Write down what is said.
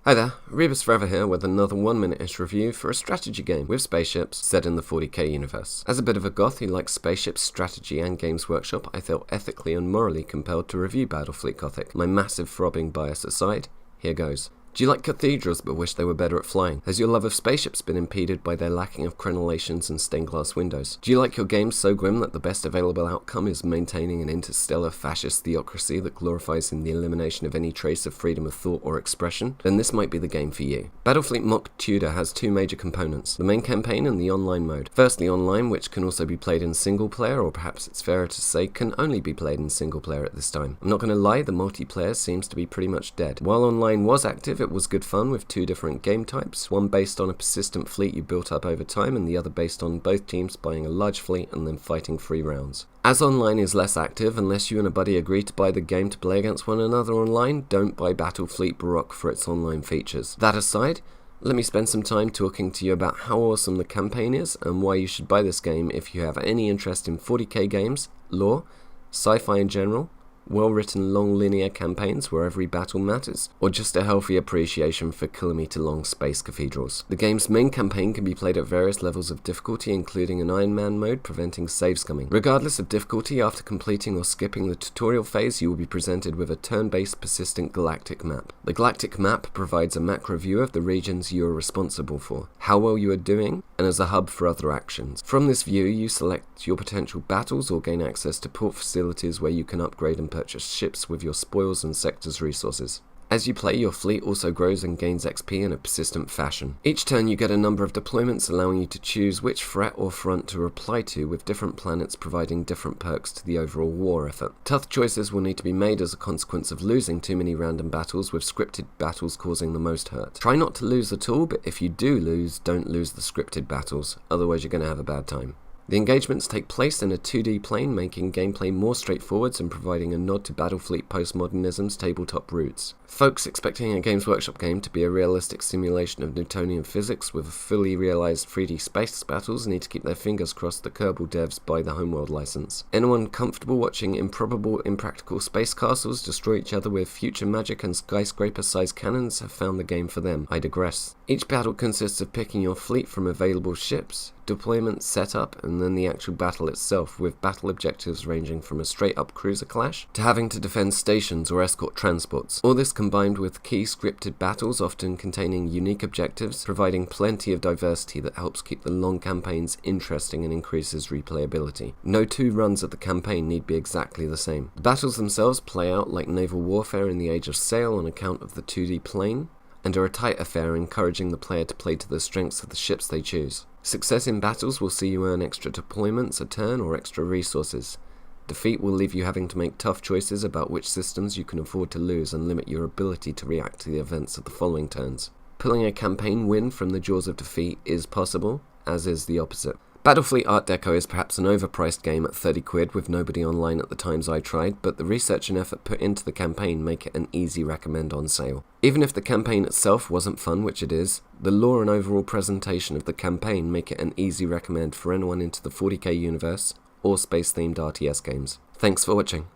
Hi there, Rebus Forever here with another 1 minute-ish review for a strategy game with spaceships set in the 40k universe. As a bit of a goth who likes spaceships, strategy and Games Workshop, I felt ethically and morally compelled to review Battlefleet Gothic. My massive throbbing bias aside, here goes. Do you like cathedrals but wish they were better at flying? Has your love of spaceships been impeded by their lacking of crenellations and stained glass windows? Do you like your games so grim that the best available outcome is maintaining an interstellar fascist theocracy that glorifies in the elimination of any trace of freedom of thought or expression? Then this might be the game for you. Battlefleet Mock Tudor has two major components, the main campaign and the online mode. Firstly, online, which can also be played in single player, or perhaps it's fairer to say can only be played in single player at this time. I'm not going to lie, the multiplayer seems to be pretty much dead. While online was active, it was good fun with two different game types, one based on a persistent fleet you built up over time and the other based on both teams buying a large fleet and then fighting free rounds. As online is less active, unless you and a buddy agree to buy the game to play against one another online, don't buy Battlefleet Baroque for its online features. That aside, let me spend some time talking to you about how awesome the campaign is and why you should buy this game if you have any interest in 40k games, lore, sci-fi in general, well-written long linear campaigns where every battle matters, or just a healthy appreciation for kilometre-long space cathedrals. The game's main campaign can be played at various levels of difficulty, including an Iron Man mode preventing save scumming. Regardless of difficulty, after completing or skipping the tutorial phase, you will be presented with a turn-based persistent Galactic Map. The Galactic Map provides a macro view of the regions you are responsible for, how well you are doing, and as a hub for other actions. From this view, you select your potential battles or gain access to port facilities where you can upgrade and purchase ships with your spoils and sectors resources. As you play, your fleet also grows and gains XP in a persistent fashion. Each turn you get a number of deployments allowing you to choose which threat or front to reply to, with different planets providing different perks to the overall war effort. Tough choices will need to be made as a consequence of losing too many random battles, with scripted battles causing the most hurt. Try not to lose at all, but if you do lose, don't lose the scripted battles, otherwise you're going to have a bad time. The engagements take place in a 2D plane, making gameplay more straightforward and providing a nod to Battlefleet postmodernism's tabletop roots. Folks expecting a Games Workshop game to be a realistic simulation of Newtonian physics with fully realised 3D space battles need to keep their fingers crossed the Kerbal devs buy the Homeworld license. Anyone comfortable watching improbable, impractical space castles destroy each other with future magic and skyscraper-sized cannons have found the game for them. I digress. Each battle consists of picking your fleet from available ships, deployment, setup, and then the actual battle itself, with battle objectives ranging from a straight-up cruiser clash to having to defend stations or escort transports. All this combined with key scripted battles often containing unique objectives, providing plenty of diversity that helps keep the long campaigns interesting and increases replayability. No two runs of the campaign need be exactly the same. The battles themselves play out like naval warfare in the Age of Sail on account of the 2D plane, and are a tight affair, encouraging the player to play to the strengths of the ships they choose. Success in battles will see you earn extra deployments a turn or extra resources. Defeat will leave you having to make tough choices about which systems you can afford to lose and limit your ability to react to the events of the following turns. Pulling a campaign win from the jaws of defeat is possible, as is the opposite. Battlefleet Art Deco is perhaps an overpriced game at 30 quid with nobody online at the times I tried, but the research and effort put into the campaign make it an easy recommend on sale. Even if the campaign itself wasn't fun, which it is, the lore and overall presentation of the campaign make it an easy recommend for anyone into the 40k universe or space-themed RTS games. Thanks for watching.